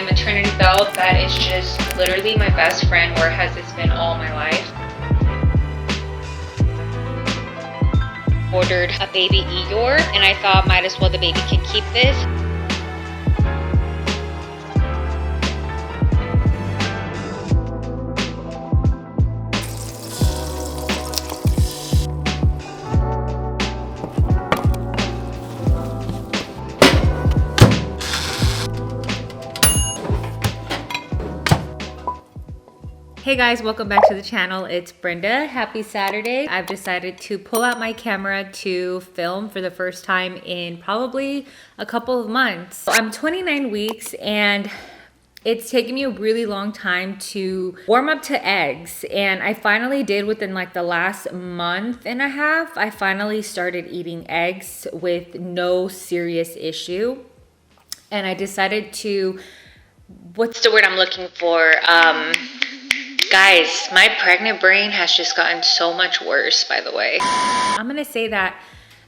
maternity belt that is just literally my best friend, or has this been all my life. Ordered a baby Eeyore, and I thought might as well the baby can keep this. Hey guys, welcome back to the channel. It's Brenda. Happy Saturday. I've decided to pull out my camera to film for the first time in probably a couple of months. I'm 29 weeks and it's taken me a really long time to warm up to eggs, and I finally did within like the last month and a half. I finally started eating eggs with no serious issue, and I decided to, what's the word I'm looking for? Guys, my pregnant brain has just gotten so much worse, by the way. I'm gonna say that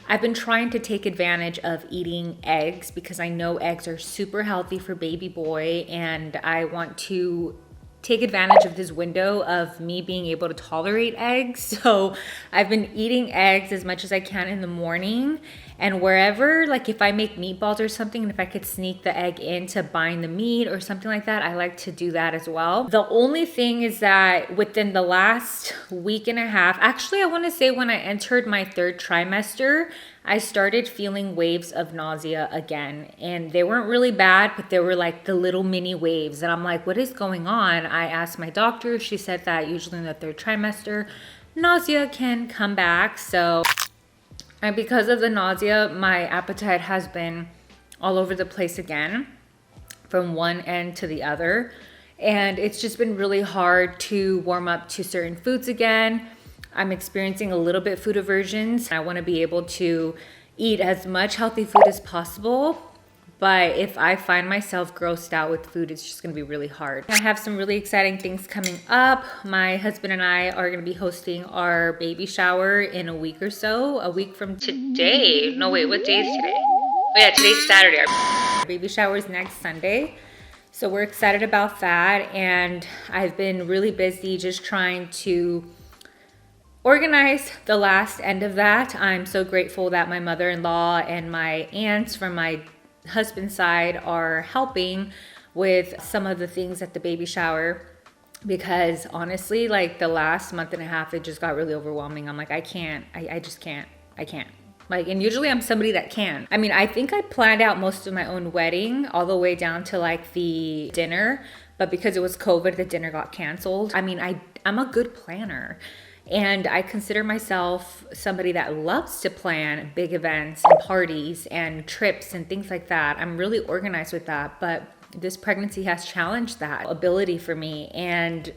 I've been trying to take advantage of eating eggs because I know eggs are super healthy for baby boy, and I want to take advantage of this window of me being able to tolerate eggs. So I've been eating eggs as much as I can in the morning, and wherever, like if I make meatballs or something, and if I could sneak the egg in to bind the meat or something like that, I like to do that as well. The only thing is that within the last week and a half, actually I want to say when I entered my third trimester, I started feeling waves of nausea again, and they weren't really bad, but they were like the little mini waves, and I'm like, what is going on? I asked my doctor. She said that usually in the third trimester nausea can come back. So, and because of the nausea, my appetite has been all over the place again, from one end to the other, and it's just been really hard to warm up to certain foods again. I'm experiencing a little bit food aversions. I want to be able to eat as much healthy food as possible, but if I find myself grossed out with food, it's just going to be really hard. I have some really exciting things coming up. My husband and I are going to be hosting our baby shower in a week or so, a week from today. No, wait, what day is today? Oh yeah, today's Saturday. Our baby shower is next Sunday. So we're excited about that, and I've been really busy just trying to organize the last end of that. I'm so grateful that my mother-in-law and my aunts from my husband's side are helping with some of the things at the baby shower, because honestly, like the last month and a half, it just got really overwhelming. I'm like, I can't. Like, and usually I'm somebody that can. I mean, I think I planned out most of my own wedding all the way down to like the dinner, but because it was COVID, the dinner got canceled. I mean, I'm a good planner. And I consider myself somebody that loves to plan big events and parties and trips and things like that. I'm really organized with that, but this pregnancy has challenged that ability for me. And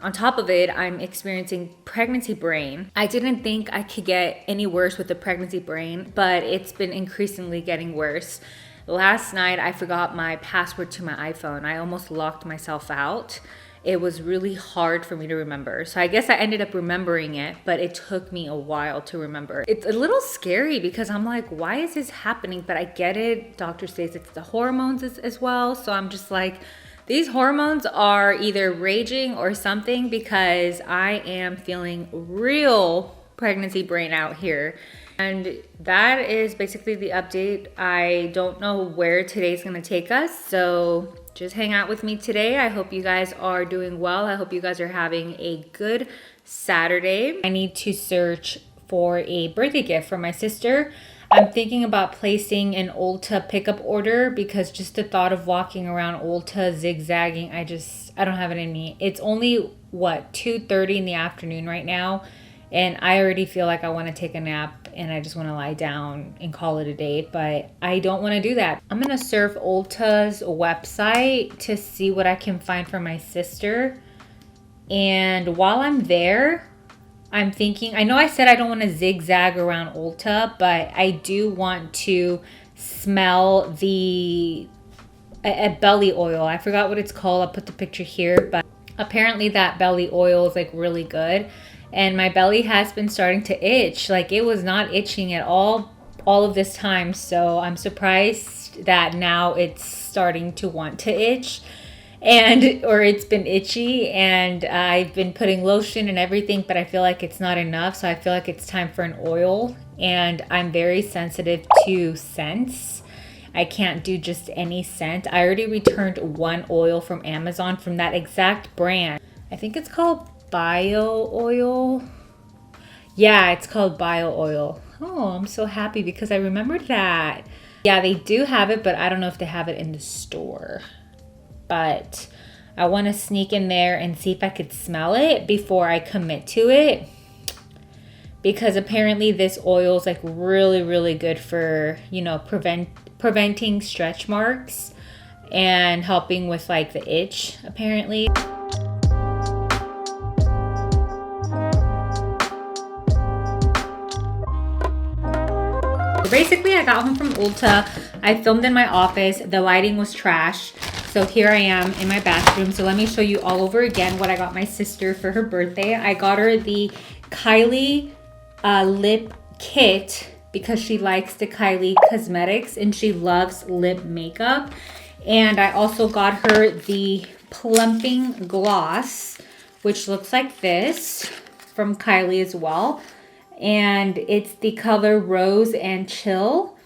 on top of it, I'm experiencing pregnancy brain. I didn't think I could get any worse with the pregnancy brain, but it's been increasingly getting worse. Last night, I forgot my password to my iPhone. I almost locked myself out. It was really hard for me to remember. So I guess I ended up remembering it, but it took me a while to remember. It's a little scary because I'm like, why is this happening? But I get it. Doctor says it's the hormones as well. So I'm just like, these hormones are either raging or something, because I am feeling real pregnancy brain out here. And that is basically the update. I don't know where today's gonna take us, so just hang out with me today. I hope you guys are doing well. I hope you guys are having a good Saturday. I need to search for a birthday gift for my sister. I'm thinking about placing an Ulta pickup order, because just the thought of walking around Ulta zigzagging, I don't have it in me. It's only, what, 2:30 in the afternoon right now, and I already feel like I want to take a nap and I just want to lie down and call it a day, but I don't want to do that. I'm going to surf Ulta's website to see what I can find for my sister. And while I'm there, I'm thinking, I know I said I don't want to zigzag around Ulta, but I do want to smell a belly oil. I forgot what it's called. I'll put the picture here, but apparently that belly oil is like really good. And my belly has been starting to itch. Like, it was not itching at all all of this time. So I'm surprised that now it's starting to want to itch, or it's been itchy, and I've been putting lotion and everything, but I feel like it's not enough. So I feel like it's time for an oil, and I'm very sensitive to scents. I can't do just any scent. I already returned one oil from Amazon from that exact brand. I think it's called Bio Oil. Yeah, it's called Bio Oil. Oh, I'm so happy because I remembered that. Yeah, they do have it, but I don't know if they have it in the store. But I want to sneak in there and see if I could smell it before I commit to it. Because apparently this oil is like really, really good for, you know, preventing stretch marks and helping with like the itch, apparently. Basically, I got home from Ulta. I filmed in my office. The lighting was trash. So here I am in my bathroom. So let me show you all over again what I got my sister for her birthday. I got her the Kylie lip kit because she likes the Kylie cosmetics and she loves lip makeup. And I also got her the plumping gloss, which looks like this, from Kylie as well. And it's the color Rose and Chill.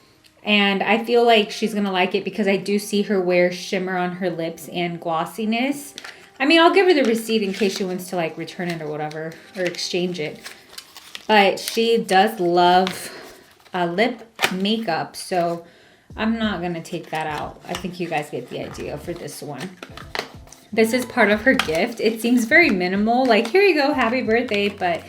And I feel like she's gonna like it because I do see her wear shimmer on her lips and glossiness. I mean, I'll give her the receipt in case she wants to like return it or whatever, or exchange it. But she does love lip makeup, so I'm not gonna take that out. I think you guys get the idea for this one. This is part of her gift. It seems very minimal, like here you go, happy birthday, but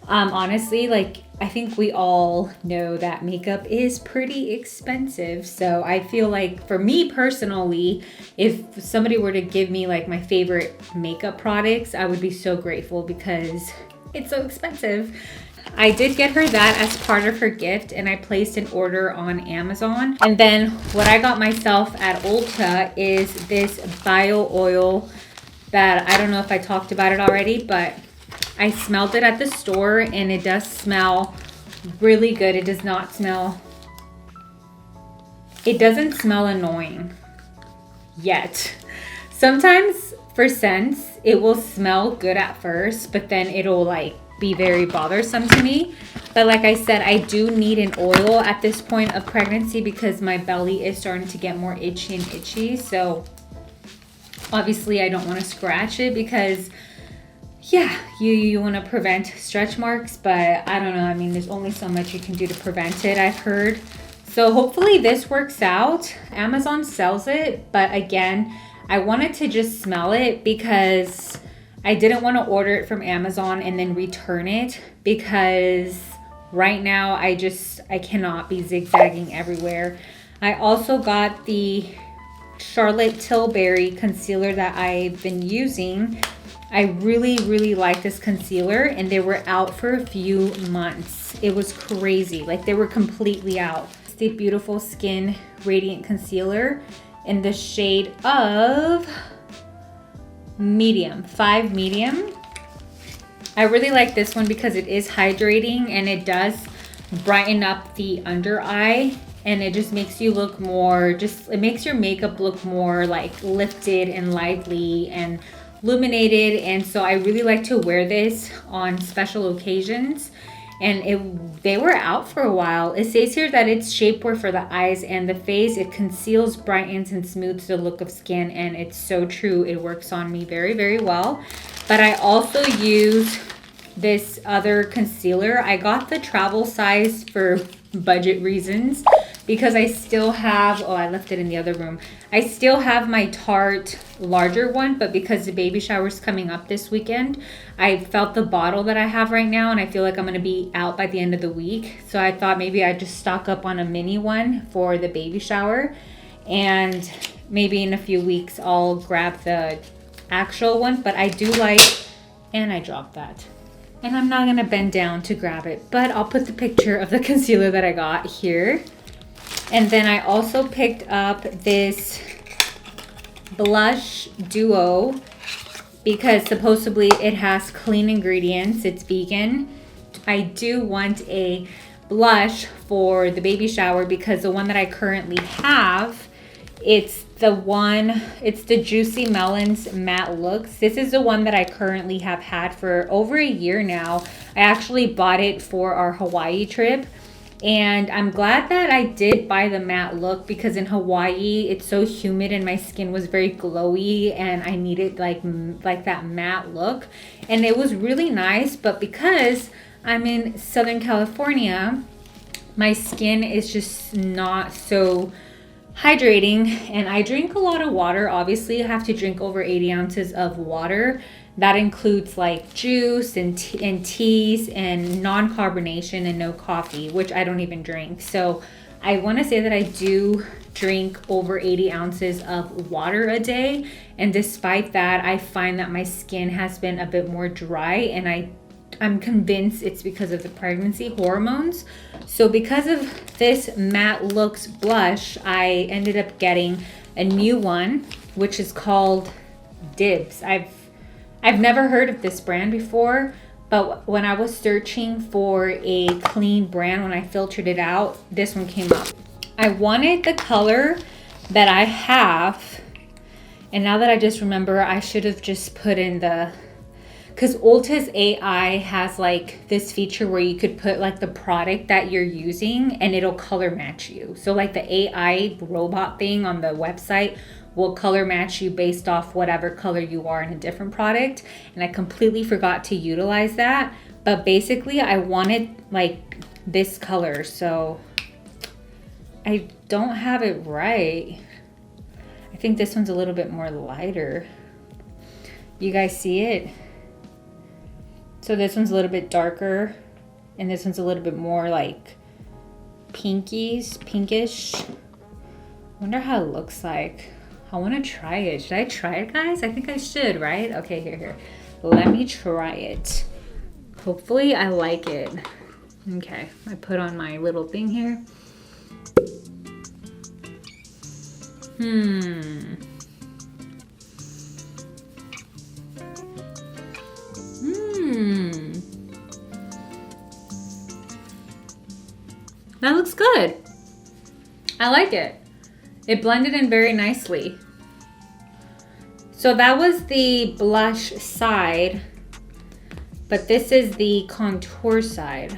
honestly, like I think we all know that makeup is pretty expensive. So I feel like for me personally, if somebody were to give me like my favorite makeup products, I would be so grateful because it's so expensive. I did get her that as part of her gift, and I placed an order on Amazon. And then what I got myself at Ulta is this bio oil that I don't know if I talked about it already, but I smelled it at the store and it does smell really good. It does not smell, it doesn't smell annoying yet. Sometimes for scents, it will smell good at first, but then it'll like be very bothersome to me. But like I said, I do need an oil at this point of pregnancy because my belly is starting to get more itchy and itchy. So obviously I don't want to scratch it because yeah, you want to prevent stretch marks, but I don't know. I mean, there's only so much you can do to prevent it, I've heard. So hopefully this works out. Amazon sells it, but again, I wanted to just smell it because I didn't want to order it from Amazon and then return it because right now I cannot be zigzagging everywhere. I also got the Charlotte Tilbury concealer that I've been using. I really, really like this concealer and they were out for a few months. It was crazy. Like they were completely out. It's the Beautiful Skin Radiant Concealer in the shade of medium, 5 medium. I really like this one because it is hydrating and it does brighten up the under eye, and it just makes you look more, it makes your makeup look more like lifted and lively and illuminated. And so I really like to wear this on special occasions, and they were out for a while. It says here that it's shapewear for the eyes and the face. It conceals, brightens, and smooths the look of skin, and it's so true. It works on me very, very well. But I also use this other concealer. I got the travel size for budget reasons because I still have, oh, I left it in the other room. I still have my Tarte larger one, but because the baby shower is coming up this weekend, I felt the bottle that I have right now and I feel like I'm gonna be out by the end of the week. So I thought maybe I'd just stock up on a mini one for the baby shower, and maybe in a few weeks I'll grab the actual one. But I do like, and I dropped that. And I'm not gonna bend down to grab it, but I'll put the picture of the concealer that I got here. And then I also picked up this blush duo because supposedly it has clean ingredients. It's vegan. I do want a blush for the baby shower because the one that I currently have, it's the Juicy Melons Matte Looks. This is the one that I currently have had for over a year now. I actually bought it for our Hawaii trip. And I'm glad that I did buy the matte look because in Hawaii, it's so humid and my skin was very glowy and I needed like that matte look. And it was really nice, but because I'm in Southern California, my skin is just not so hydrating, and I drink a lot of water. Obviously, I have to drink over 80 ounces of water. That includes like juice and teas and non-carbonation and no coffee, which I don't even drink. So I want to say that I do drink over 80 ounces of water a day. And despite that, I find that my skin has been a bit more dry, and I'm convinced it's because of the pregnancy hormones. So because of this Matte Looks blush, I ended up getting a new one, which is called Dibs. I've never heard of this brand before, but when I was searching for a clean brand, when I filtered it out, this one came up. I wanted the color that I have, and now that I just remember, I should have just put in because Ulta's AI has like this feature where you could put like the product that you're using and it'll color match you. So like the AI robot thing on the website will color match you based off whatever color you are in a different product. And I completely forgot to utilize that. But basically I wanted like this color. So I don't have it right. I think this one's a little bit more lighter. You guys see it? So this one's a little bit darker and this one's a little bit more like pinkish. I wonder how it looks like. I want to try it. Should I try it, guys? I think I should, right? Okay, here. Let me try it. Hopefully I like it. Okay, I put on my little thing here. That looks good. I like it. It blended in very nicely. So that was the blush side, but this is the contour side.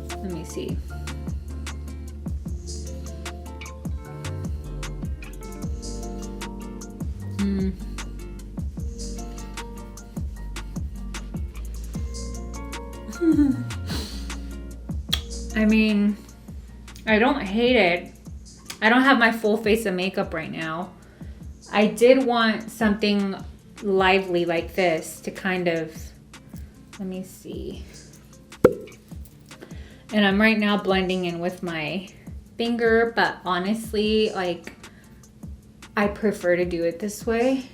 Let me see. I mean, I don't hate it. I don't have my full face of makeup right now. I did want something lively like this to kind of, let me see. And I'm right now blending in with my finger, but honestly, like, I prefer to do it this way.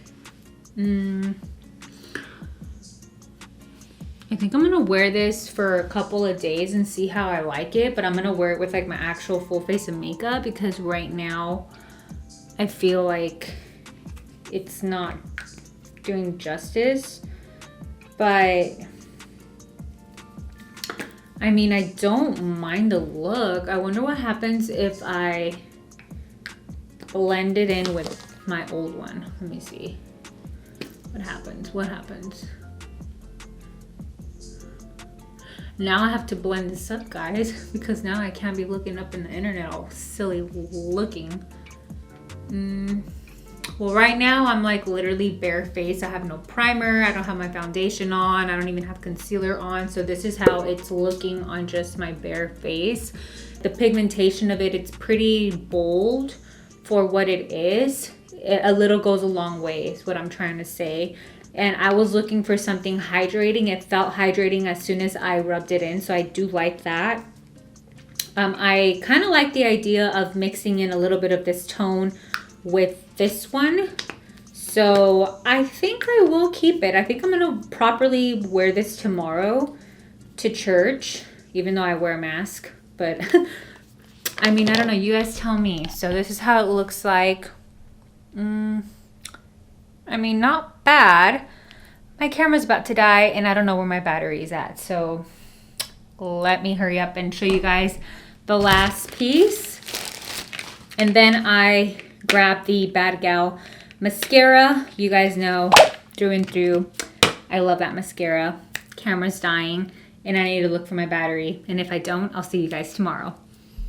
I think I'm gonna wear this for a couple of days and see how I like it, but I'm gonna wear it with like my actual full face of makeup because right now I feel like it's not doing justice. But I mean, I don't mind the look. I wonder what happens if I blend it in with my old one. Let me see. What happens? Now I have to blend this up, guys, because now I can't be looking up in the internet all silly looking. Well, right now I'm like literally bare face. I have no primer. I don't have my foundation on. I don't even have concealer on. So this is how it's looking on just my bare face. The pigmentation of it, it's pretty bold for what it is. A little goes a long way is what I'm trying to say. And I was looking for something hydrating. It felt hydrating as soon as I rubbed it in. So I do like that. I kind of like the idea of mixing in a little bit of this tone with this one. So I think I will keep it. I think I'm going to properly wear this tomorrow to church, even though I wear a mask. But I mean, I don't know. You guys tell me. So this is how it looks like. I mean, not bad. My camera's about to die and I don't know where my battery is at. So let me hurry up and show you guys the last piece. And then I grabbed the Bad Gal mascara. You guys know through and through, I love that mascara. Camera's dying and I need to look for my battery. And if I don't, I'll see you guys tomorrow.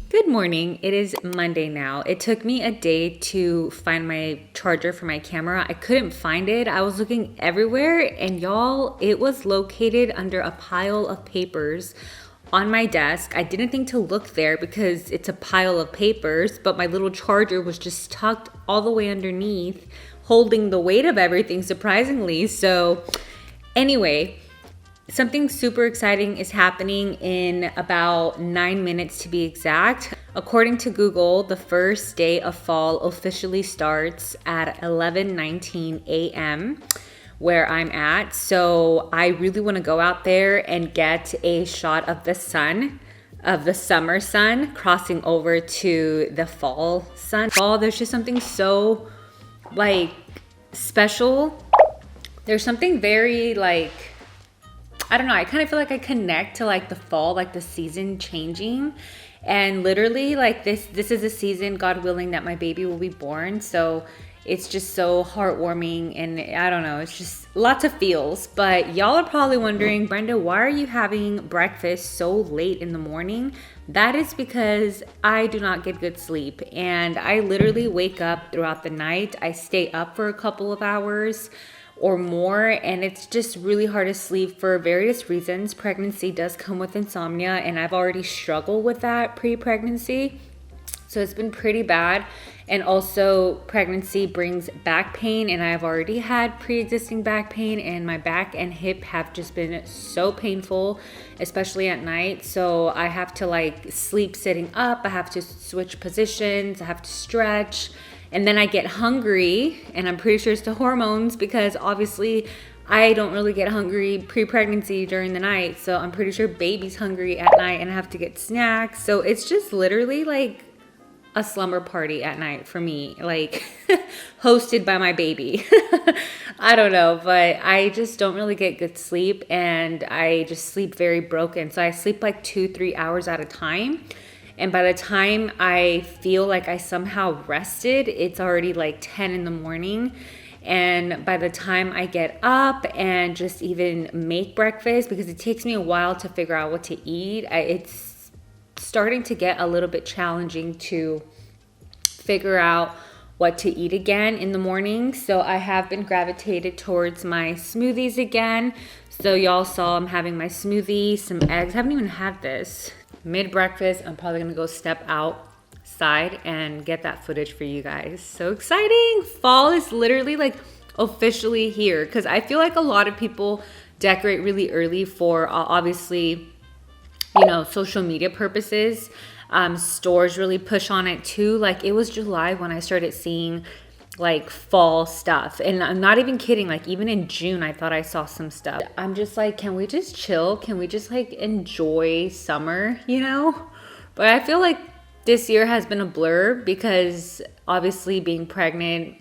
Good morning. It is Monday now. It took me a day to find my charger for my camera. I couldn't find it. I was looking everywhere and y'all, it was located under a pile of papers on my desk. I didn't think to look there because it's a pile of papers, but my little charger was just tucked all the way underneath, holding the weight of everything, surprisingly. So anyway, something super exciting is happening in about 9 minutes to be exact. According to Google, the first day of fall officially starts at 11:19 a.m. where I'm at. So I really want to go out there and get a shot of the sun, of the summer sun crossing over to the fall sun. Fall, there's just something so like special. There's something very like, I don't know, I kind of feel like I connect to like the fall, like the season changing. And literally like this is a season, God willing, that my baby will be born. So it's just so heartwarming and I don't know, it's just lots of feels. But y'all are probably wondering, Brenda, why are you having breakfast so late in the morning? That is because I do not get good sleep and I literally wake up throughout the night. I stay up for a couple of hours or more and it's just really hard to sleep for various reasons. Pregnancy does come with insomnia and I've already struggled with that pre-pregnancy. So it's been pretty bad. And also pregnancy brings back pain and I've already had pre-existing back pain and my back and hip have just been so painful, especially at night. So I have to like sleep sitting up, I have to switch positions, I have to stretch, and then I get hungry and I'm pretty sure it's the hormones because obviously I don't really get hungry pre-pregnancy during the night. So I'm pretty sure baby's hungry at night and I have to get snacks. So it's just literally like a slumber party at night for me, like hosted by my baby. I don't know, but I just don't really get good sleep and I just sleep very broken. So I sleep like 2-3 hours at a time. And by the time I feel like I somehow rested, it's already like 10 in the morning. And by the time I get up and just even make breakfast, because it takes me a while to figure out what to eat, it's starting to get a little bit challenging to figure out what to eat again in the morning. So I have been gravitated towards my smoothies again. So y'all saw I'm having my smoothie, some eggs. I haven't even had this. Mid-breakfast, I'm probably gonna go step outside and get that footage for you guys. So exciting. Fall is literally like officially here because I feel like a lot of people decorate really early for obviously, you know, social media purposes. Stores really push on it too. Like it was July when I started seeing like fall stuff. And I'm not even kidding. Like even in June, I thought I saw some stuff. I'm just like, can we just chill? Can we just like enjoy summer, you know? But I feel like this year has been a blur because obviously being pregnant,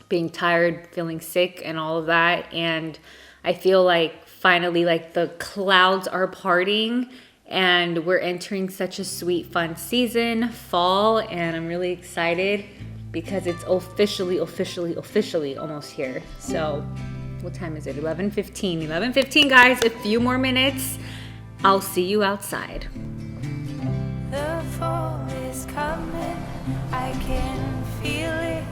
being tired, feeling sick and all of that. And I feel like finally like the clouds are parting and we're entering such a sweet, fun season, fall, and I'm really excited because it's officially almost here. So what time is it? 11:15. 11:15, guys, a few more minutes. I'll see you outside. The fall is coming, I can feel it.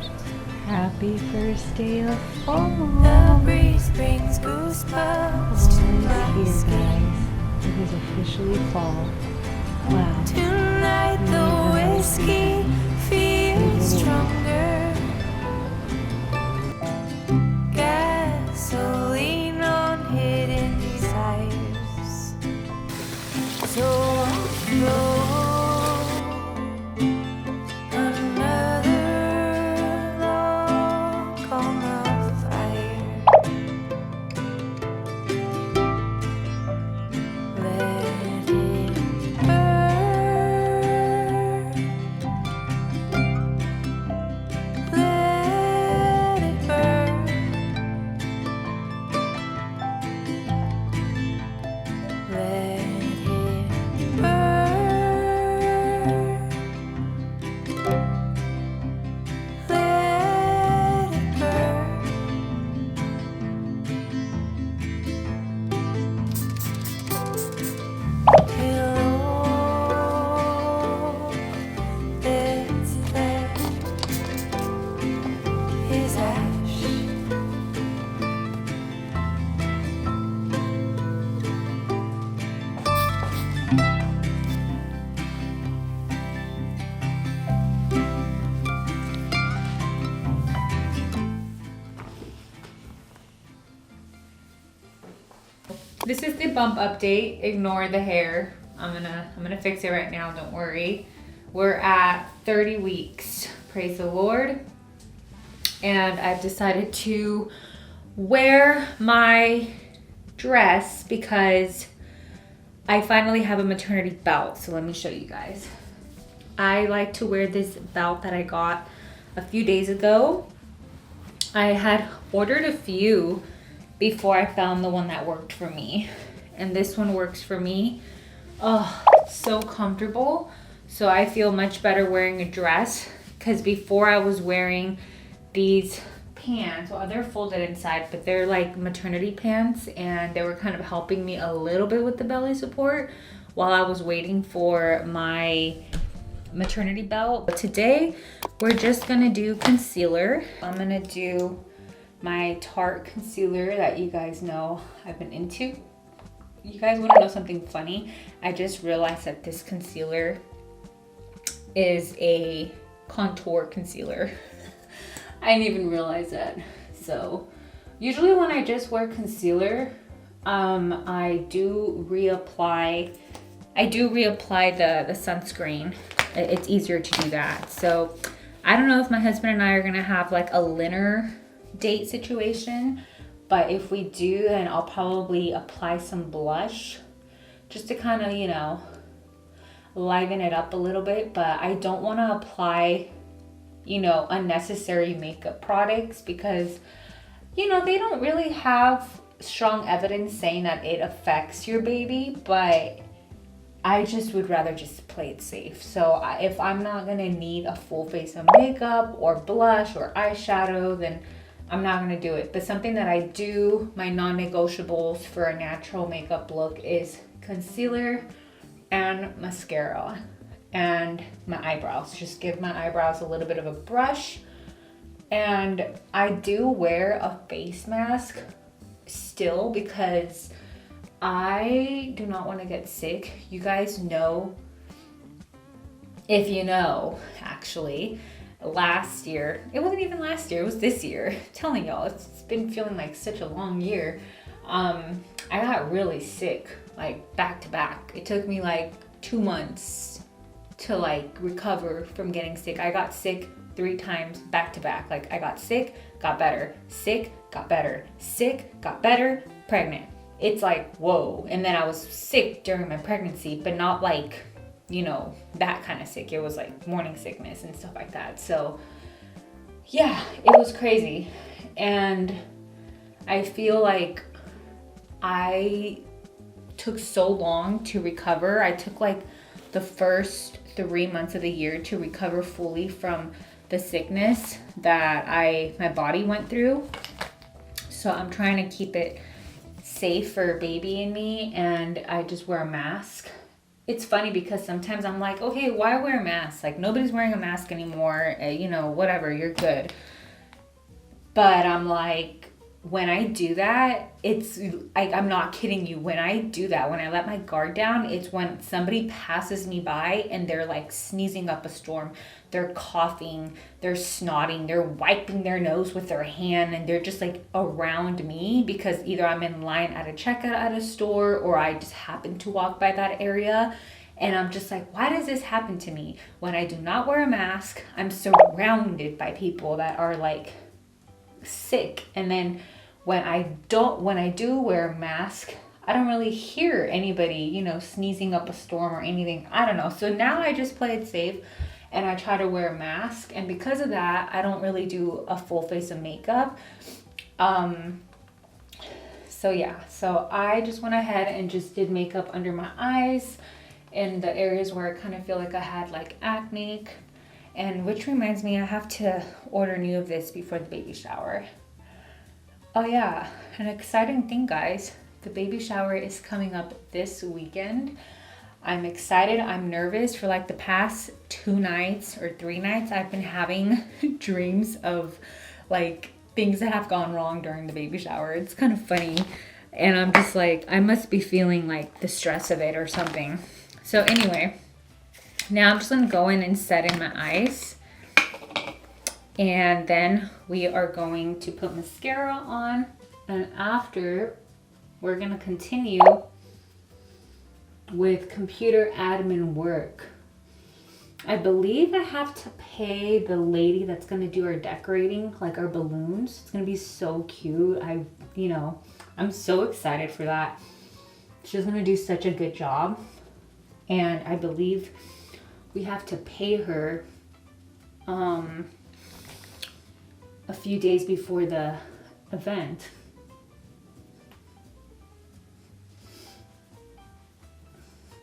Happy first day of fall. The breeze brings goosebumps to my Here, skin. guys. It is officially fall. Wow. Tonight the whiskey feels stronger. Gasoline on hidden desires. So slow. Another log on the fire. Let it burn. This is the bump update. Ignore the hair. I'm gonna fix it right now, don't worry. We're at 30 weeks. Praise the Lord. And I've decided to wear my dress because I finally have a maternity belt. So let me show you guys. I like to wear this belt that I got a few days ago. I had ordered a few before I found the one that worked for me. And this one works for me. Oh, it's so comfortable. So I feel much better wearing a dress, because before I was wearing these pants. Well, they're folded inside, but they're like maternity pants, and they were kind of helping me a little bit with the belly support while I was waiting for my maternity belt. But today we're just gonna do concealer. I'm gonna do my Tarte concealer that you guys know I've been into. You guys want to know something funny? I just realized that this concealer is a contour concealer. I didn't even realize that. So usually when I just wear concealer, I do reapply the sunscreen. It's easier to do that. So I don't know if my husband and I are gonna have like a dinner date situation, but if we do, then I'll probably apply some blush just to kind of, you know, liven it up a little bit. But I don't want to apply, you know, unnecessary makeup products, because, you know, they don't really have strong evidence saying that it affects your baby, but I just would rather just play it safe. So if I'm not gonna need a full face of makeup or blush or eyeshadow, then I'm not gonna do it. But something that I do, my non-negotiables for a natural makeup look, is concealer and mascara and my eyebrows. Just give my eyebrows a little bit of a brush. And I do wear a face mask still because I do not want to get sick. You guys know, if you know, actually, last year, it wasn't even last year, it was this year. I'm telling y'all, it's been feeling like such a long year. I got really sick, like back to back. It took me like 2 months to like recover from getting sick. I got sick 3 times back to back. Like I got sick, got better, sick, got better, sick, got better, pregnant. It's like, whoa. And then I was sick during my pregnancy, but not like, you know, that kind of sick. It was like morning sickness and stuff like that. So yeah, it was crazy. And I feel like I took so long to recover. I took like the first 3 months of the year to recover fully from the sickness that my body went through. So I'm trying to keep it safe for baby and me, and I just wear a mask. It's funny because sometimes I'm like, okay, why wear a mask? Like nobody's wearing a mask anymore, you know, whatever, you're good. But I'm like, when I do that, it's like, I'm not kidding you. When I do that, when I let my guard down, it's when somebody passes me by and they're like sneezing up a storm. They're coughing, they're snotting, they're wiping their nose with their hand, and they're just like around me because either I'm in line at a checkout at a store or I just happen to walk by that area. And I'm just like, why does this happen to me? When I do not wear a mask, I'm surrounded by people that are like sick. And then when I do wear a mask, I don't really hear anybody, you know, sneezing up a storm or anything. I don't know. So now I just play it safe and I try to wear a mask. And because of that, I don't really do a full face of makeup. So yeah, so I just went ahead and just did makeup under my eyes in the areas where I kind of feel like I had like acne. And which reminds me, I have to order new of this before the baby shower. Oh yeah, an exciting thing, guys. The baby shower is coming up this weekend. I'm excited. I'm nervous. For like the past 2 nights or 3 nights, I've been having dreams of like things that have gone wrong during the baby shower. It's kind of funny. And I'm just like, I must be feeling like the stress of it or something. So anyway, now I'm just gonna go in and set in my eyes. And then we are going to put mascara on. And after we're gonna continue with computer admin work. I believe I have to pay the lady that's gonna do our decorating, like our balloons. It's gonna be so cute. I'm so excited for that. She's gonna do such a good job. And I believe we have to pay her a few days before the event.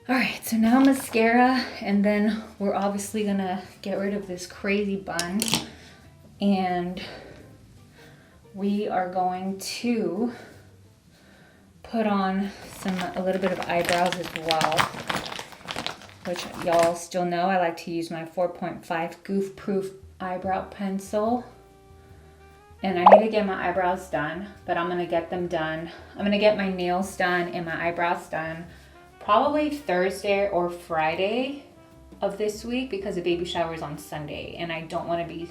All right, so now mascara, and then we're obviously gonna get rid of this crazy bun, and we are going to put on a little bit of eyebrows as well, which y'all still know I like to use my 4.5 Goof Proof eyebrow pencil. And I need to get my eyebrows done, but I'm gonna get them done. I'm gonna get my nails done and my eyebrows done probably Thursday or Friday of this week, because the baby shower is on Sunday and I don't want to be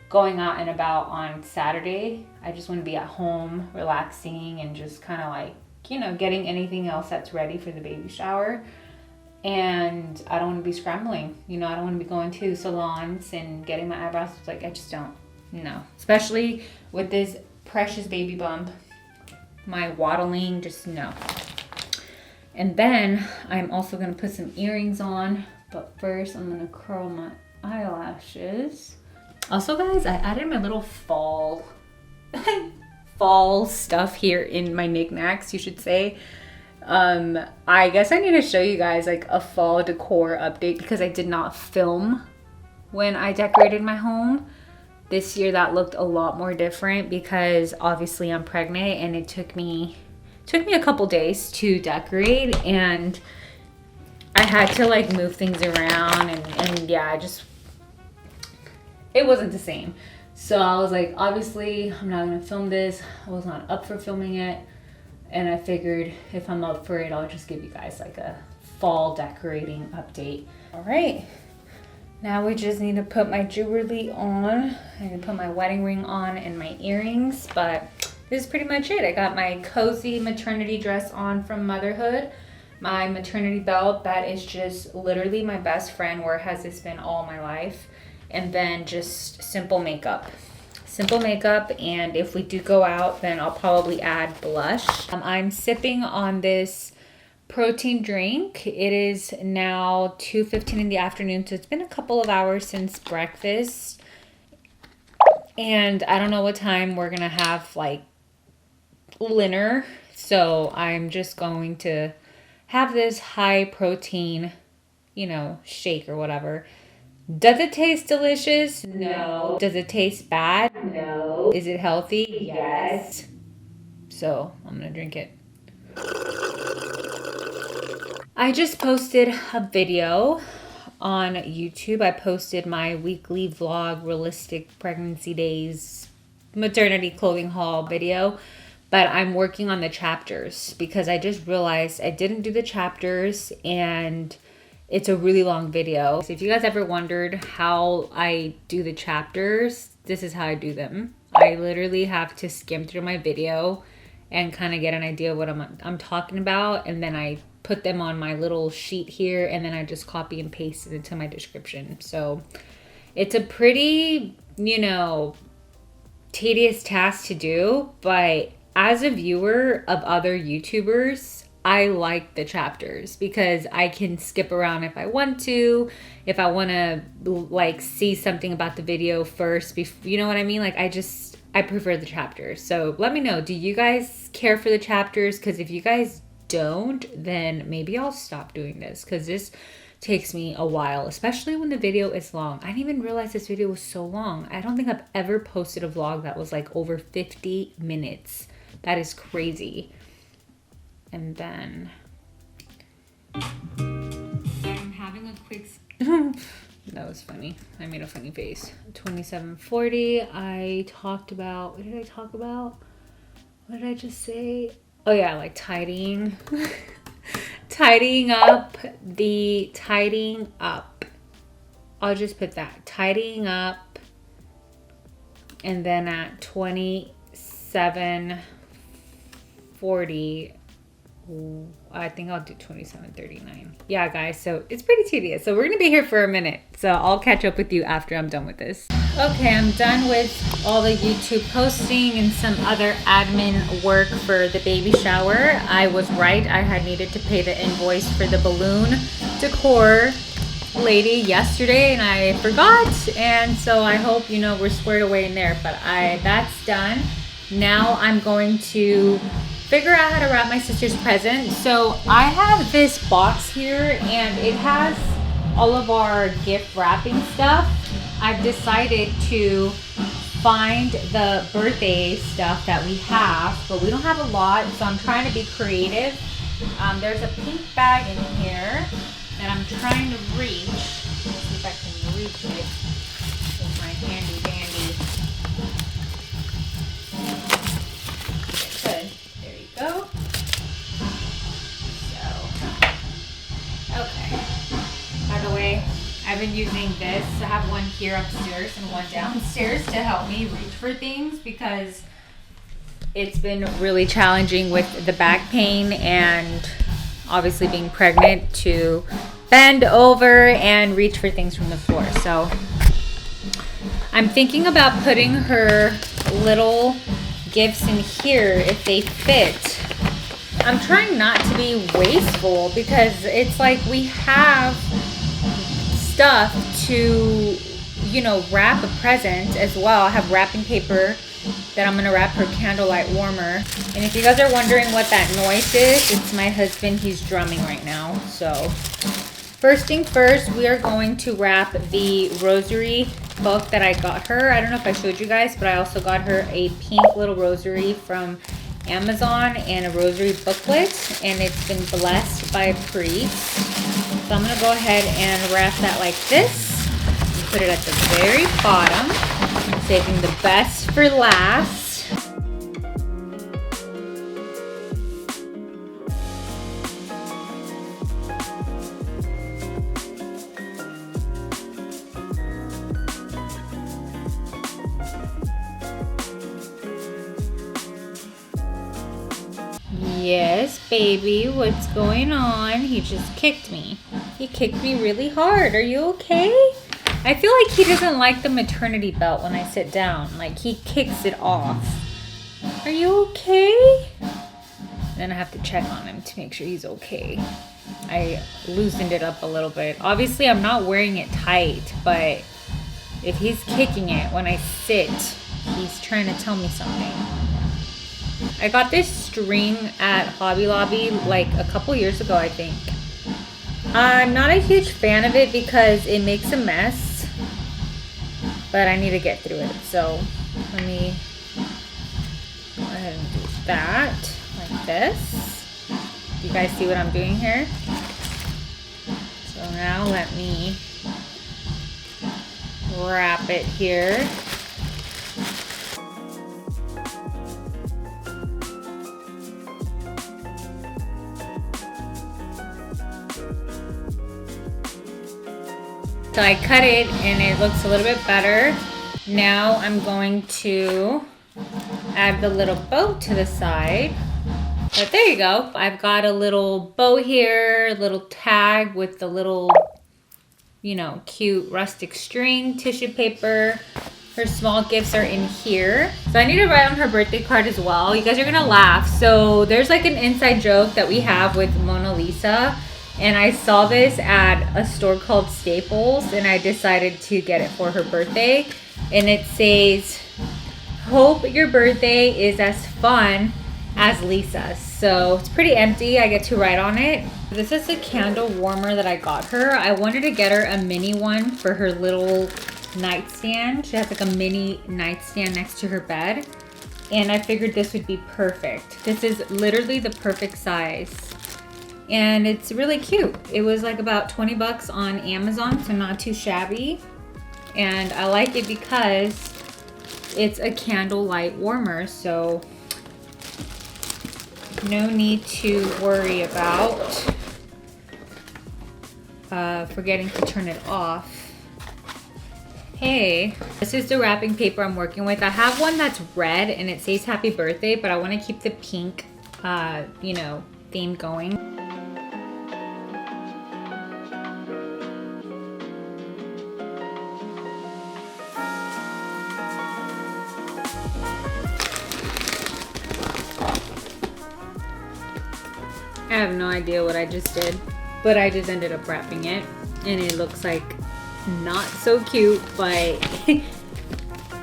going out and about on Saturday. I just want to be at home relaxing and just kind of like, getting anything else that's ready for the baby shower. And I don't want to be scrambling. I don't want to be going to salons and getting my eyebrows. Like, I just don't. No. Especially with this precious baby bump. My waddling, just no. And then I'm also going to put some earrings on. But first I'm going to curl my eyelashes. Also, guys, I added my little fall stuff here in my knickknacks, you should say. I guess I need to show you guys like a fall decor update, because I did not film when I decorated my home. This year that looked a lot more different because obviously I'm pregnant, and it took me a couple days to decorate, and I had to like move things around, and yeah, it wasn't the same. So I was like, obviously I'm not gonna film this. I was not up for filming it, and I figured if I'm up for it, I'll just give you guys like a fall decorating update. All right, now we just need to put my jewelry on. I need to put my wedding ring on and my earrings, but this is pretty much it. I got my cozy maternity dress on from Motherhood. My maternity belt, that is just literally my best friend. Where has this been all my life? And then just simple makeup. Simple makeup, and if we do go out, then I'll probably add blush. I'm sipping on this protein drink. It is now 2:15 in the afternoon, so it's been a couple of hours since breakfast. And I don't know what time we're gonna have like dinner, so I'm just going to have this high protein, shake or whatever. Does it taste delicious? No. Does it taste bad? No. Is it healthy? Yes. So I'm gonna drink it. I just posted a video on YouTube. I posted my weekly vlog, realistic pregnancy days, maternity clothing haul video. But I'm working on the chapters because I just realized I didn't do the chapters, and it's a really long video. So if you guys ever wondered how I do the chapters, this is how I do them. I literally have to skim through my video and kind of get an idea of what I'm talking about, and then I put them on my little sheet here, and then I just copy and paste it into my description. So it's a pretty, tedious task to do, but as a viewer of other YouTubers, I like the chapters because I can skip around if I want to. If I want to like see something about the video first, you know what I mean? Like I prefer the chapters. So let me know, do you guys care for the chapters? Because if you guys don't, then maybe I'll stop doing this, because this takes me a while, especially when the video is long. I didn't even realize this video was so long. I don't think I've ever posted a vlog that was like over 50 minutes. That is crazy. And then I'm having a quick that was funny. I made a funny face. 2740. I talked about, what did I talk about? What did I just say? Oh yeah, like tidying. Tidying up. I'll just put that. Tidying up. And then at 27:40, I think I'll do $27.39. Yeah, guys, so it's pretty tedious. So we're gonna be here for a minute. So I'll catch up with you after I'm done with this. Okay, I'm done with all the YouTube posting and some other admin work for the baby shower. I was right, I had needed to pay the invoice for the balloon decor lady yesterday and I forgot. And so I hope, you know, we're squared away in there, but that's done. Now I'm going to figure out how to wrap my sister's present. So I have this box here and it has all of our gift wrapping stuff. I've decided to find the birthday stuff that we have, but we don't have a lot, so I'm trying to be creative. There's a pink bag in here that I'm trying to reach. Let's see if I can reach it with my handy dandy. Good. There you go. So, okay. By the way, I've been using this. I have one here upstairs and one downstairs to help me reach for things because it's been really challenging with the back pain and obviously being pregnant to bend over and reach for things from the floor. So I'm thinking about putting her little gifts in here if they fit. I'm trying not to be wasteful because it's like we have stuff to, you know, wrap a present as well. I have wrapping paper that I'm gonna wrap her candlelight warmer. And if you guys are wondering what that noise is, it's my husband. He's drumming right now. So first thing first, we are going to wrap the rosary book that I got her. I don't know if I showed you guys, but I also got her a pink little rosary from Amazon and a rosary booklet, and it's been blessed by a priest. So I'm gonna go ahead and wrap that like this. Put it at the very bottom, saving the best for last. Yes, baby, what's going on? He just kicked me. He kicked me really hard. Are you okay? I feel like he doesn't like the maternity belt when I sit down. Like, he kicks it off. Are you okay? Then I have to check on him to make sure he's okay. I loosened it up a little bit. Obviously, I'm not wearing it tight, but if he's kicking it when I sit, he's trying to tell me something. I got this string at Hobby Lobby like a couple years ago, I think. I'm not a huge fan of it because it makes a mess, but I need to get through it. So let me go ahead and do that like this. You guys see what I'm doing here? So now let me wrap it here. So I cut it and it looks a little bit better. Now I'm going to add the little bow to the side. But there you go. I've got a little bow here, a little tag with the little, you know, cute rustic string, tissue paper. Her small gifts are in here. So I need to write on her birthday card as well. You guys are gonna laugh. So there's like an inside joke that we have with Mona Lisa. And I saw this at a store called Staples and I decided to get it for her birthday. And it says, hope your birthday is as fun as Lisa's. So it's pretty empty. I get to write on it. This is a candle warmer that I got her. I wanted to get her a mini one for her little nightstand. She has like a mini nightstand next to her bed. And I figured this would be perfect. This is literally the perfect size. And it's really cute. It was like about 20 bucks on Amazon, so not too shabby. And I like it because it's a candlelight warmer, so no need to worry about forgetting to turn it off. Hey, this is the wrapping paper I'm working with. I have one that's red and it says happy birthday, but I want to keep the pink, you know, theme going. I have no idea what I just did, but I just ended up wrapping it, and it looks like not so cute, but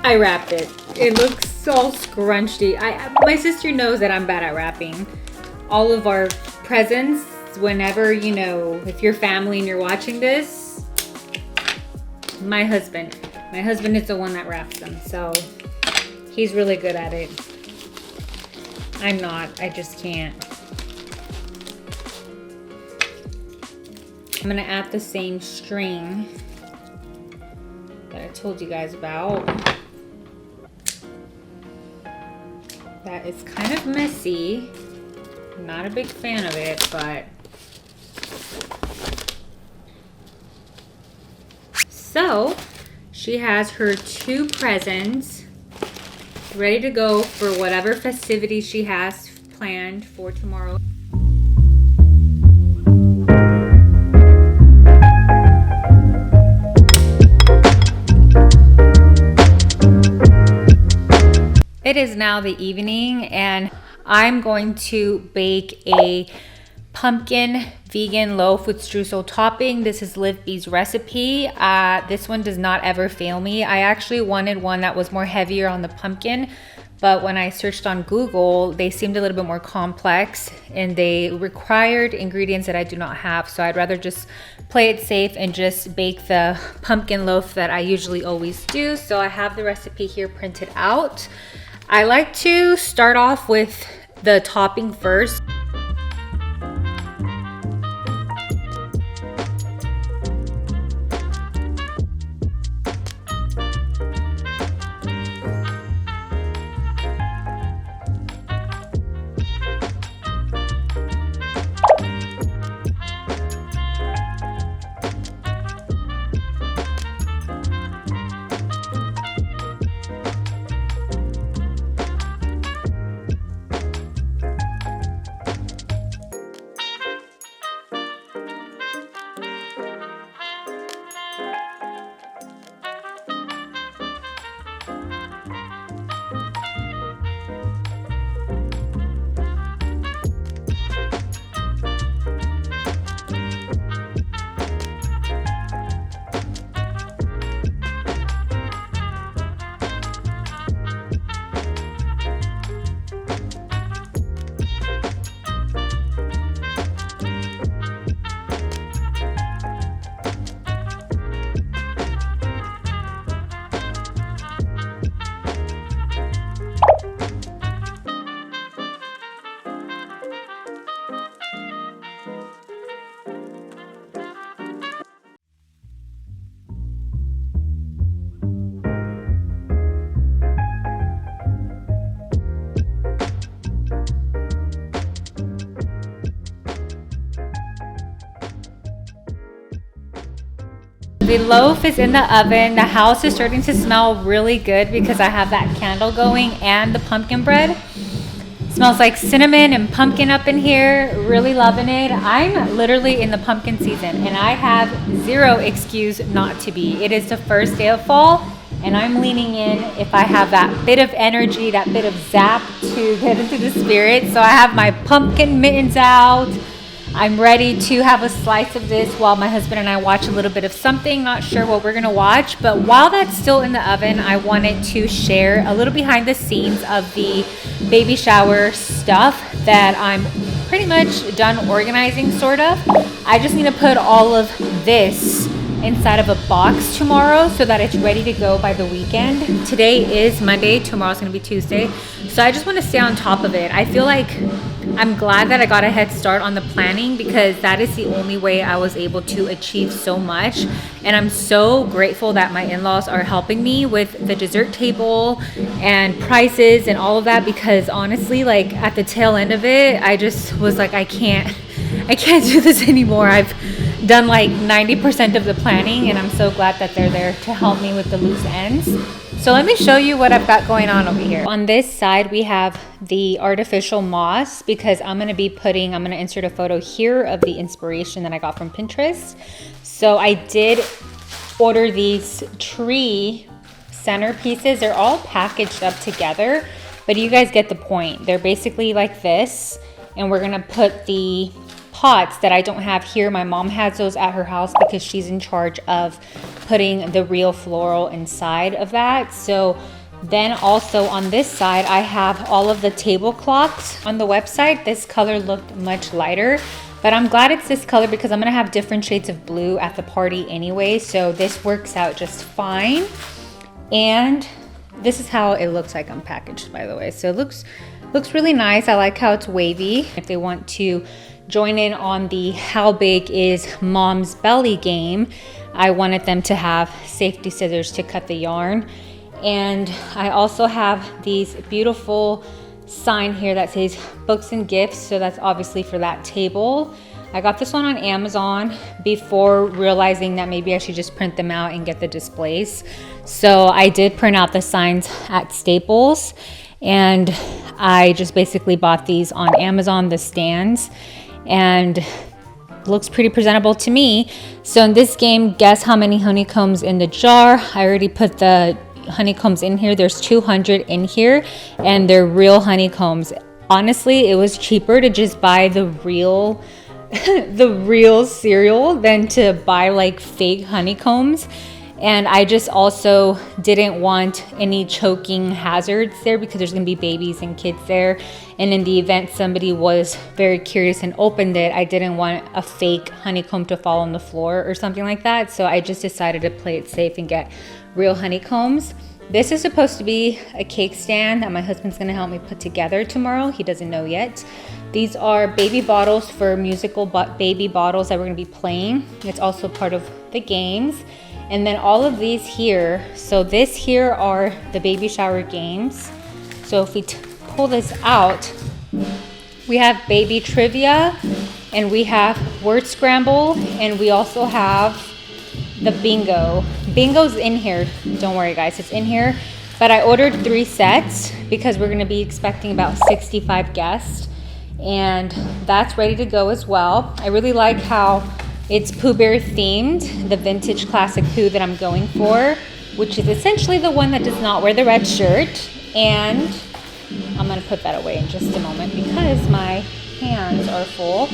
I wrapped it. It looks all scrunchy. My sister knows that I'm bad at wrapping. All of our presents, whenever, you know, if you're family and you're watching this, my husband is the one that wraps them, so he's really good at it. I'm not. I just can't. I'm gonna add the same string that I told you guys about. That is kind of messy. Not a big fan of it, but. So, she has her 2 presents ready to go for whatever festivities she has planned for tomorrow. It is now the evening, and I'm going to bake a pumpkin vegan loaf with streusel topping. This is Liv B's recipe. This one does not ever fail me. I actually wanted one that was more heavier on the pumpkin, but when I searched on Google, they seemed a little bit more complex and they required ingredients that I do not have. So I'd rather just play it safe and just bake the pumpkin loaf that I usually always do. So I have the recipe here printed out. I like to start off with the topping first. The loaf is in the oven. The house is starting to smell really good because I have that candle going and the pumpkin bread. Smells like cinnamon and pumpkin up in here. Really loving it. I'm literally in the pumpkin season and I have zero excuse not to be. It is the first day of fall and I'm leaning in if I have that bit of energy, that bit of zap to get into the spirit. So I have my pumpkin mittens out. I'm ready to have a slice of this while my husband and I watch a little bit of something. Not sure what we're gonna watch, but while that's still in the oven, I wanted to share a little behind the scenes of the baby shower stuff that I'm pretty much done organizing, sort of. I just need to put all of this inside of a box tomorrow so that it's ready to go by the weekend. Today is Monday, tomorrow's gonna be Tuesday. So I just wanna stay on top of it. I feel like I'm glad that I got a head start on the planning because that is the only way I was able to achieve so much. And I'm so grateful that my in-laws are helping me with the dessert table and prices and all of that, because honestly, like at the tail end of it, I just was like, I can't do this anymore. I've done like 90% of the planning and I'm so glad that they're there to help me with the loose ends. So let me show you what I've got going on over here. On this side, we have the artificial moss because I'm gonna insert a photo here of the inspiration that I got from Pinterest. So I did order these tree centerpieces. They're all packaged up together, but you guys get the point. They're basically like this, and we're gonna put the pots that I don't have here. My mom has those at her house because she's in charge of putting the real floral inside of that. So then also on this side, I have all of the tablecloths. On the website, this color looked much lighter, but I'm glad it's this color because I'm gonna have different shades of blue at the party anyway. So this works out just fine. And this is how it looks like unpackaged, by the way. So it looks really nice. I like how it's wavy. If they want to join in on the how big is mom's belly game, I wanted them to have safety scissors to cut the yarn. And I also have these beautiful sign here that says books and gifts. So that's obviously for that table. I got this one on Amazon before realizing that maybe I should just print them out and get the displays. So I did print out the signs at Staples, and I just basically bought these on Amazon, the stands, and looks pretty presentable to me. So in this game, guess how many honeycombs in the jar. I already put the honeycombs in here. There's 200 in here, and they're real honeycombs. Honestly, it was cheaper to just buy the real cereal than to buy like fake honeycombs. And I just also didn't want any choking hazards there because there's gonna be babies and kids there. And in the event somebody was very curious and opened it, I didn't want a fake honeycomb to fall on the floor or something like that. So I just decided to play it safe and get real honeycombs. This is supposed to be a cake stand that my husband's gonna help me put together tomorrow. He doesn't know yet. These are baby bottles for musical baby bottles that we're gonna be playing. It's also part of the games. And then all of these here, so this here are the baby shower games. So if we pull this out, we have baby trivia, and we have word scramble, and we also have the bingo. Bingo's in here, don't worry guys, it's in here. But I ordered 3 sets because we're gonna be expecting about 65 guests, and that's ready to go as well. I really like how it's Pooh Bear themed, the vintage classic Pooh that I'm going for, which is essentially the one that does not wear the red shirt. And I'm gonna put that away in just a moment because my hands are full.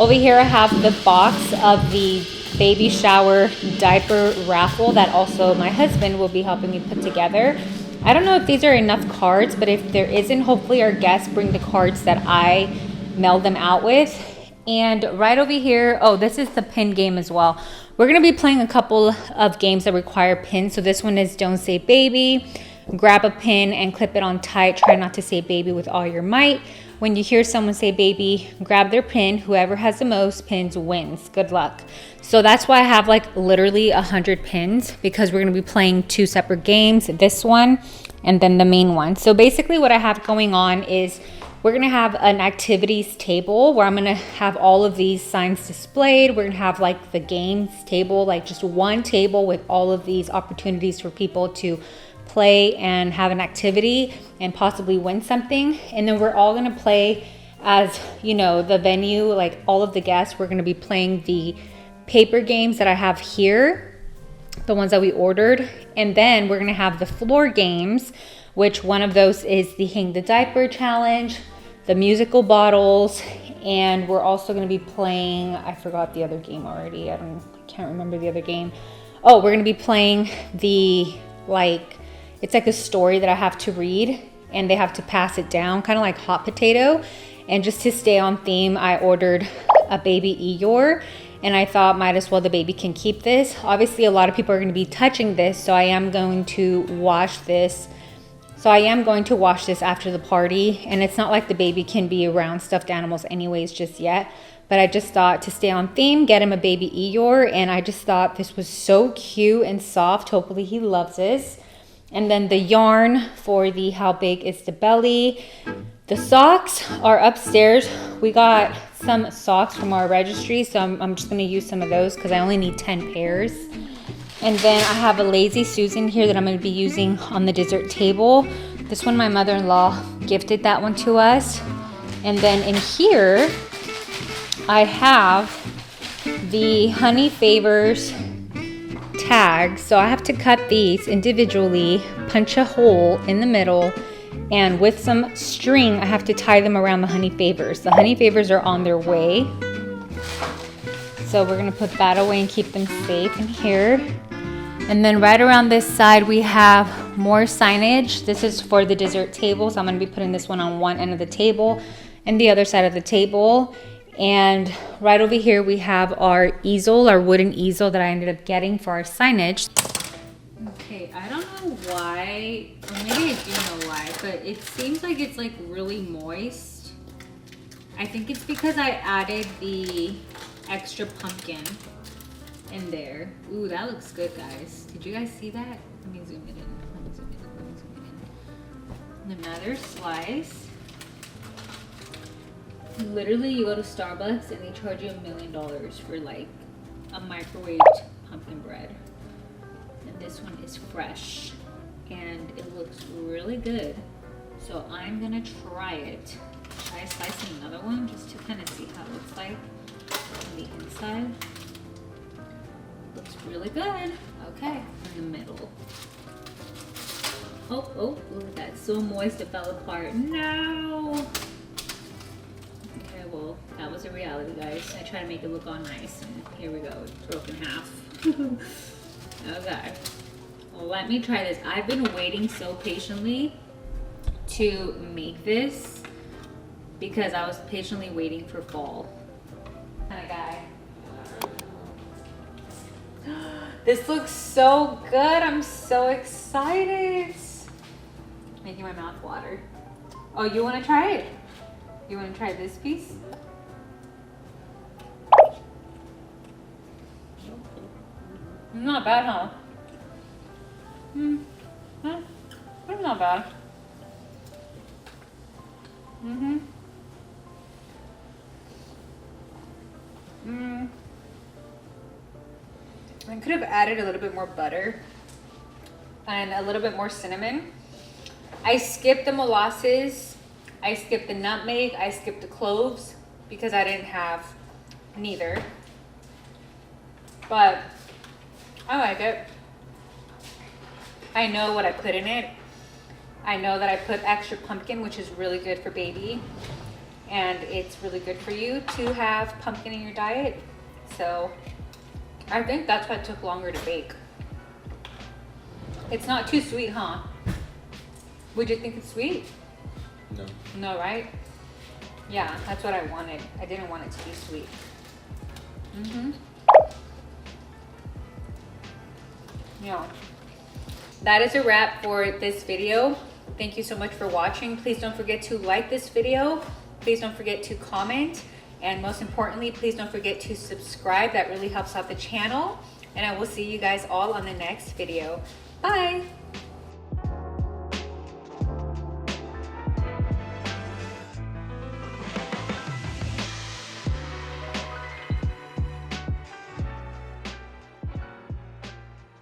Over here I have the box of the baby shower diaper raffle that also my husband will be helping me put together. I don't know if these are enough cards, but if there isn't, hopefully our guests bring the cards that I mail them out with. And right over here, oh, this is the pin game as well. We're gonna be playing a couple of games that require pins. So this one is don't say baby. Grab a pin and clip it on tight. Try not to say baby with all your might. When you hear someone say baby, grab their pin. Whoever has the most pins wins. Good luck. So that's why I have like literally 100 pins, because we're gonna be playing 2 separate games, this one and then the main one. So basically what I have going on is we're gonna have an activities table where I'm gonna have all of these signs displayed. We're gonna have like the games table, like just one table with all of these opportunities for people to play and have an activity and possibly win something. And then we're all gonna play as, you know, the venue, like all of the guests, we're gonna be playing the paper games that I have here, the ones that we ordered. And then we're gonna have the floor games, which one of those is the hang the diaper challenge, the musical bottles, and we're also going to be playing, I forgot the other game already. I can't remember the other game. Oh, we're going to be playing the, like, it's like a story that I have to read and they have to pass it down, kind of like hot potato. And just to stay on theme, I ordered a baby Eeyore, and I thought might as well the baby can keep this. Obviously, a lot of people are going to be touching this, so I am going to wash this. After the party, and it's not like the baby can be around stuffed animals anyways just yet, but I just thought to stay on theme, get him a baby Eeyore, and I just thought this was so cute and soft. Hopefully he loves this. And then the yarn for the how big is the belly. The socks are upstairs. We got some socks from our registry, so I'm just gonna use some of those because I only need 10 pairs. And then I have a Lazy Susan here that I'm going to be using on the dessert table. This one my mother-in-law gifted that one to us. And then in here I have the Honey Favors tags. So I have to cut these individually, punch a hole in the middle, and with some string I have to tie them around the Honey Favors. The Honey Favors are on their way. So we're gonna put that away and keep them safe in here. And then right around this side we have more signage. This is for the dessert table. So I'm gonna be putting this one on one end of the table and the other side of the table. And right over here we have our easel, our wooden easel that I ended up getting for our signage. Okay, I don't know why, or maybe I do know why, but it seems like it's like really moist. I think it's because I added the extra pumpkin in there. Ooh, that looks good, guys. Did you guys see that? Let me zoom it in. Let me zoom it in. Let me zoom it in. Another slice. Literally, you go to Starbucks and they charge you $1 million for like a microwaved pumpkin bread. And this one is fresh and it looks really good. So I'm gonna try it. Try slicing another one just to kind of see how it looks like on the inside. Looks really good. Okay, in the middle. Oh, look at that. So moist it fell apart. No! Okay, well, that was a reality, guys. I try to make it look all nice, and here we go. It's broken in half. Okay. Well, let me try this. I've been waiting so patiently to make this because I was patiently waiting for fall. Kind of guy. This looks so good. I'm so excited. Making my mouth water. Oh, you want to try it? You want to try this piece? Not bad, huh? It's not bad. I could have added a little bit more butter and a little bit more cinnamon. I skipped the molasses, I skipped the nutmeg, I skipped the cloves because I didn't have neither. But I like it. I know what I put in it. I know that I put extra pumpkin, which is really good for baby. And it's really good for you to have pumpkin in your diet. So I think that's why it took longer to bake. It's not too sweet, huh? Would you think it's sweet? No. No, right? Yeah, that's what I wanted. I didn't want it to be sweet. Yeah. That is a wrap for this video. Thank you so much for watching. Please don't forget to like this video. Please don't forget to comment. And most importantly, please don't forget to subscribe. That really helps out the channel. And I will see you guys all on the next video. Bye.